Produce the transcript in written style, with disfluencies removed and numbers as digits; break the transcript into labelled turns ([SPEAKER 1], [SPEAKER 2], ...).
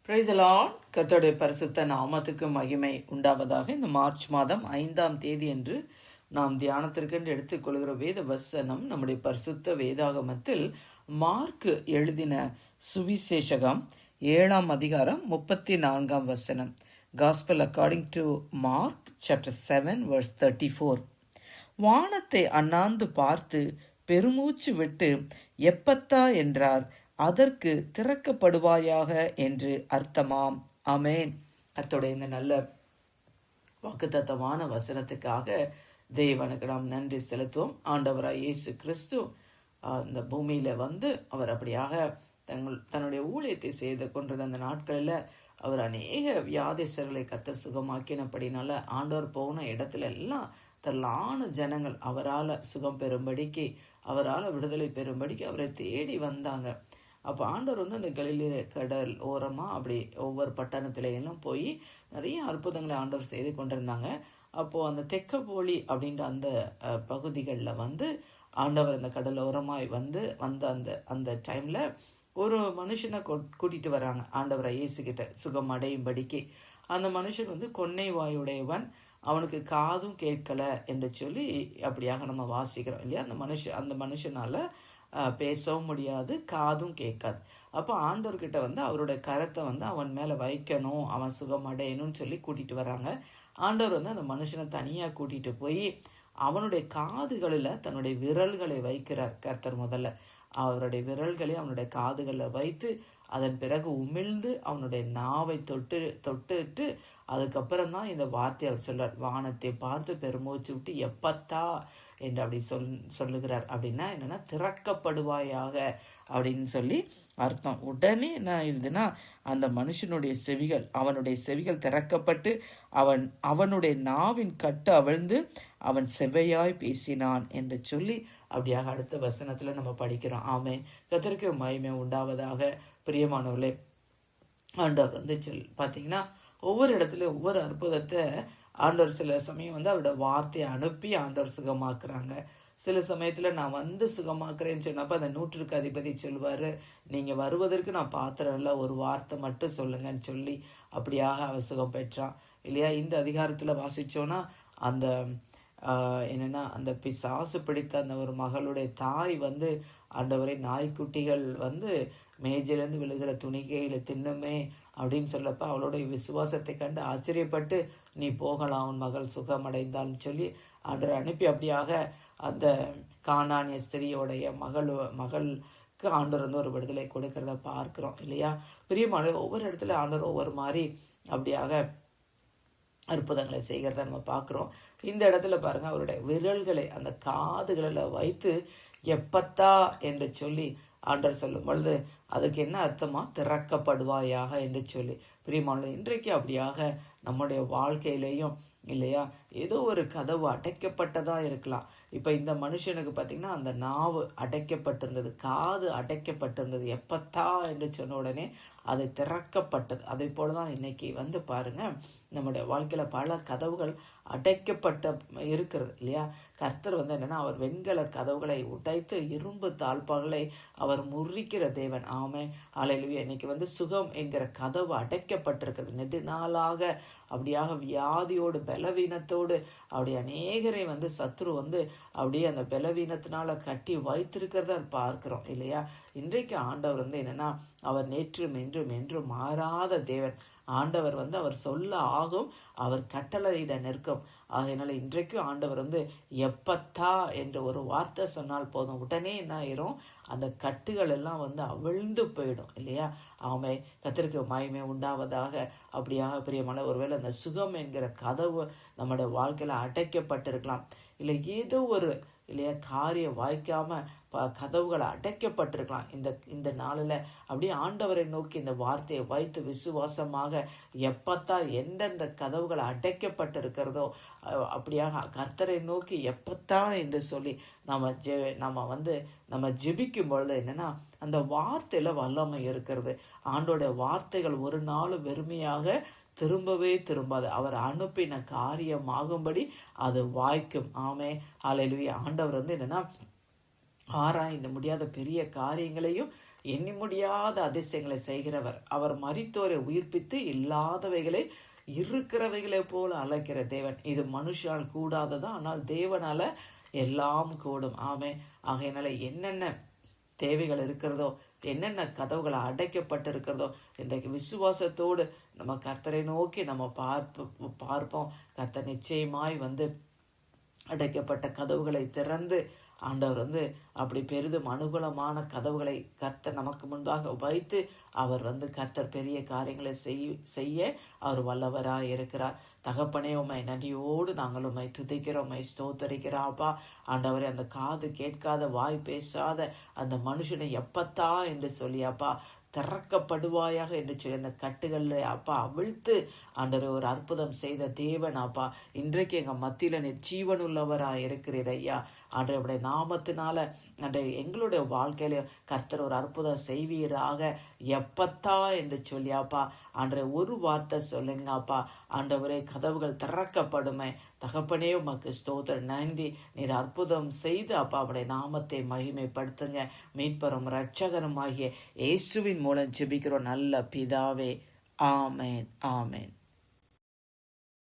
[SPEAKER 1] Praise the Lord. கர்த்தருடைய பரிசுத்த நாமத்துக்கு மகிமை உண்டாவதாக. இந்த மார்ச் மாதம் 5ஆம் தேதி என்று நாம் தியானத்திற்கென்று எடுத்துக்கொள்கிற வேத வசனம் நம்முடைய பரிசுத்த வேதாகமத்தில் மார்க் எழுதின சுவிசேஷகம் 7ஆம் அதிகாரம் 34ஆம் வசனம். Gospel according to Mark chapter 7 verse 34. வானத்தை அண்ணாந்து பார்த்து பெருமூச்சு விட்டு எப்பத்தா என்றார், அதற்கு திறக்கப்படுவாயாக என்று அர்த்தமாம். ஆமேன். கர்த்தருடைய இந்த நல்ல வாக்குத்தத்தமான வசனத்துக்காக தேவனுக்கு நாம் நன்றி செலுத்துவோம். ஆண்டவராய் இயேசு கிறிஸ்து இந்த பூமியில வந்து அவர் அப்படியாக தன்னுடைய ஊழியத்தை செய்து கொண்டிருந்த அந்த நாட்களில் அவர் அநேக வியாதிசர்களை கர்த்தர் சுகமாக்கினபடினால ஆண்டவர் போன இடத்துல எல்லாம் திரளான ஜனங்கள் அவரால் சுகம் பெறும்படிக்கு, அவரால் விடுதலை பெறும்படிக்கு அவரை தேடி வந்தாங்க. அப்போ ஆண்டவர் வந்து அந்த கலிலே கடல் ஓரமாக அப்படி ஒவ்வொரு பட்டணத்திலையெல்லாம் போய் நிறைய அற்புதங்களை ஆண்டவர் செய்து கொண்டிருந்தாங்க. அப்போது அந்த தெக்கப்போலி அப்படின்ற அந்த பகுதிகளில் வந்து ஆண்டவர் அந்த கடலோரமாய் வந்த அந்த டைமில் ஒரு மனுஷனை கூட்டிகிட்டு வராங்க ஆண்டவரை இயேசுகிட்ட சுகம் அடையும்படிக்கு. அந்த மனுஷன் வந்து கொன்னை வாயுடையவன், அவனுக்கு காதும் கேட்கலை என்று சொல்லி அப்படியாக நம்ம வாசிக்கிறோம் இல்லையா. அந்த மனுஷனால் பேசவும் முடியாது, காதும் கேட்காது. அப்போ ஆண்டவர்கிட்ட வந்து அவருடைய கரத்தை வந்து அவன் மேலே வைக்கணும், அவன் சுகம் அடையணும்னு சொல்லி கூட்டிகிட்டு வராங்க. ஆண்டவர் வந்து அந்த மனுஷனை தனியாக கூட்டிகிட்டு போய் அவனுடைய காதுகளில் தன்னுடைய விரல்களை வைக்கிறார் கர்த்தர். முதல்ல அவருடைய விரல்களை அவனுடைய காதுகளில் வைத்து அதன் பிறகு உமிழ்ந்து அவனுடைய நாவை தொட்டுட்டு அதுக்கப்புறம் தான் இந்த வார்த்தையை அவர் சொல்றார். வானத்தை பார்த்து பெருமூச்சு விட்டு எப்பத்தா என்று அப்படி சொல்லுகிறார். அப்படின்னா என்னன்னா, திறக்கப்படுவாயாக அப்படின்னு சொல்லி அர்த்தம். உடனே என்ன ஆயிருதுன்னா, அந்த மனுஷனுடைய அவனுடைய செவிகள் திறக்கப்பட்டு அவனுடைய நாவின் கட்டு அவிழ்ந்து அவன் செவ்வையாய் பேசினான் என்று சொல்லி அப்படியாக அடுத்த வசனத்துல நம்ம படிக்கிறோம். ஆமே. கர்த்தருக்கு மகிமை உண்டாவதாக. பிரியமானவர்களே, ஆண்டவர் வந்து பார்த்தீங்கன்னா ஒவ்வொரு இடத்துல ஒவ்வொரு அற்புதத்தை ஆண்டவர் சில சமயம் வந்து அவரோட வார்த்தையை அனுப்பி ஆண்டவர் சுகமாக்குறாங்க. சில சமயத்தில் நான் வந்து சுகமாக்குறேன்னு சொன்னப்போ அந்த 100க்கு அதிபதி சொல்வார், நீங்கள் வருவதற்கு நான் பாத்திரம் இல்லை, ஒரு வார்த்தை மட்டும் சொல்லுங்கன்னு சொல்லி அப்படியாக அவன் சுகம் பெற்றான் இல்லையா. இந்த அதிகாரத்தில் வாசித்தோன்னா அந்த என்னென்னா, அந்த பிசாசு பிடித்த அந்த ஒரு மகளுடைய தாய் வந்து ஆண்டவரை நாய்க்குட்டிகள் வந்து மேஜிலேருந்து விழுகிற துணிக்கையில் தின்னுமே அப்படின்னு சொல்லப்ப அவளுடைய விசுவாசத்தை கண்டு ஆச்சரியப்பட்டு, நீ போகலாம், உன் மகள் சுகமடைந்தான்னு சொல்லி ஆண்டவர் அனுப்பி அப்படியாக அந்த கானானிய ஸ்திரியோடைய மகளுக்கு ஆண்டவர் வந்து ஒரு விடுதலை கொடுக்கறத பார்க்கிறோம் இல்லையா. பிரியமான ஒவ்வொரு இடத்துல ஆண்டவர் ஒவ்வொரு மாதிரி அப்படியாக அற்புதங்களை செய்கிறத நம்ம பார்க்குறோம். இந்த இடத்துல பாருங்க, அவருடைய விரல்களை அந்த காதுகளில் வைத்து எப்பத்தா என்று சொல்லி ஆண்டவர் சொல்லும் பொழுது அதுக்கு என்ன அர்த்தமா, திறக்கப்படுவாயாக என்று சொல்லி. பிரியமான இன்றைக்கு அப்படியாக நம்முடைய வாழ்க்கையிலையும் இல்லையா, ஏதோ ஒரு கதவு அடைக்கப்பட்டதா இருக்கலாம். இப்போ இந்த மனுஷனுக்கு பார்த்தீங்கன்னா அந்த நாவு அடைக்கப்பட்டிருந்தது, காது அடைக்கப்பட்டிருந்தது. எப்பத்தா என்று சொன்ன உடனே அது திறக்கப்பட்டது. அதே போல தான் இன்னைக்கு வந்து பாருங்க, நம்முடைய வாழ்க்கையில் பல கதவுகள் அடைக்கப்பட்ட இருக்கிறது இல்லையா. கர்த்தர் வந்து என்னன்னா, அவர் வெண்கல கதவுகளை உடைத்து இரும்பு தாழ்பால்களை அவர் முறிக்கிற தேவன். ஆமே, அல்லேலூயா. இன்னைக்கு வந்து சுகம் என்கிற கதவு அடைக்கப்பட்டிருக்கிறது. நெடுநாளாக அப்படியாக வியாதியோடு பலவீனத்தோடு அப்படி அநேகரை வந்து சத்ரு வந்து அப்படியே அந்த பலவீனத்தினால கட்டி வைத்திருக்கிறத பார்க்கிறோம் இல்லையா. இன்றைக்கு ஆண்டவர் வந்து என்னன்னா, அவர் நேற்றும் என்றும் மாறாத தேவன். ஆண்டவர் வந்து அவர் சொல்ல ஆகும், அவர் கட்டளையிட நிற்கும். அதனால இன்றைக்கும் ஆண்டவர் வந்து எப்பத்தா என்ற ஒரு வார்த்தை சொன்னால் போதும், உடனே என்ன ஆயிரும், அந்த கட்டுகள் எல்லாம் வந்து அவிழ்ந்து போயிடும் இல்லையா. ஆமை. கர்த்தருக்கு மகிமை உண்டாவதாக. அப்படியாக பிரியமான ஒருவேளை அந்த சுகம் என்கிற கதவு நம்முடைய வாழ்க்கையில அடைக்கப்பட்டிருக்கலாம், இல்லை ஏதோ ஒரு இல்லையா காரியம் வாய்க்காம கதவுகளை அடைக்கப்பட்டிருக்கலாம். இந்த நாளில் அப்படியே ஆண்டவரை நோக்கி இந்த வார்த்தையை வைத்து விசுவாசமாக எப்பத்தா எந்தெந்த கதவுகள் அடைக்கப்பட்டிருக்கிறதோ அப்படியாக கர்த்தரை நோக்கி எப்பத்தா என்று சொல்லி நம்ம ஜெபிக்கும் பொழுது என்னன்னா, அந்த வார்த்தையில வல்லமை இருக்கிறது. ஆண்டோட வார்த்தைகள் ஒரு நாள் வெறுமையாக திரும்பவே திரும்பாது. அவர் அனுப்பின காரியமாகும்படி அது வாய்க்கும். ஆமே, அல்லேலூயா. ஆண்டவர் வந்து என்னன்னா, ஆராய்ந்து முடியாத பெரிய காரியங்களையும் எண்ணி முடியாத அதிசயங்களை செய்கிறவர். அவர் மரித்தோரை உயிர்ப்பித்து இல்லாதவைகளை இருக்கிறவைகளை போல அழைக்கிற தேவன். இது மனுஷால் கூடாததான், ஆனால் தேவனால எல்லாம் கூடும். ஆமே. ஆகையினால என்னென்ன தேவைகள் இருக்கிறதோ, என்னென்ன கதவுகளை அடைக்கப்பட்டு இருக்கிறதோ, இன்றைக்கு விசுவாசத்தோடு நம்ம கர்த்தரை நோக்கி நம்ம பார்ப்போம். கர்த்தர் நிச்சயமாய் அடைக்கப்பட்ட கதவுகளை திறந்து ஆண்டவர் அப்படி பெரிதும் அனுகூலமான கதவுகளை கர்த்தர் நமக்கு முன்பாக வைத்து அவர் கர்த்தர் பெரிய காரியங்களை செய்ய அவர் வல்லவராய் இருக்கிறார். தகப்பனே, உம்மை நன்றியோடு நாங்கள் உம்மை துதிக்கிறோம், உம்மை ஸ்தோத்தரிக்கிறாப்பா. ஆண்டவரே, அந்த காது கேட்காத வாய் பேசாத அந்த மனுஷனை எப்பத்தா என்று சொல்லியாப்பா திறக்கப்படுவாயாக என்று சொல்லி அந்த கட்டுகளில் அப்பா அவிழ்த்து ஆண்டவரே ஒரு அற்புதம் செய்த தேவன் அப்பா, இன்றைக்கு எங்கள் மத்தியில் நீர் ஜீவனுள்ளவராக இருக்கிறீர் ஐயா. ஆண்டவருடைய நாமத்தினால எங்களுடைய வாழ்க்கையில கர்த்தர் ஒரு அற்புதம் செய்வீராக எப்பத்தா என்று சொல்லியாப்பா. ஆண்டவரே, ஒரு வார்த்தை சொல்லுங்கப்பா. ஆண்டவரே, கதவுகள் திறக்கப்படுமே. தகப்பனே, உமக்கு ஸ்தோத்திரம், நன்றி. நீர் அற்புதம் செய்து அப்பா அவருடைய நாமத்தை மகிமைப்படுத்துங்க. மீட்பரும் இரட்சகரும் ஆகிய இயேசுவின் மூலம் ஜெபிக்கிறோம் நல்ல பிதாவே. ஆமேன், ஆமேன்.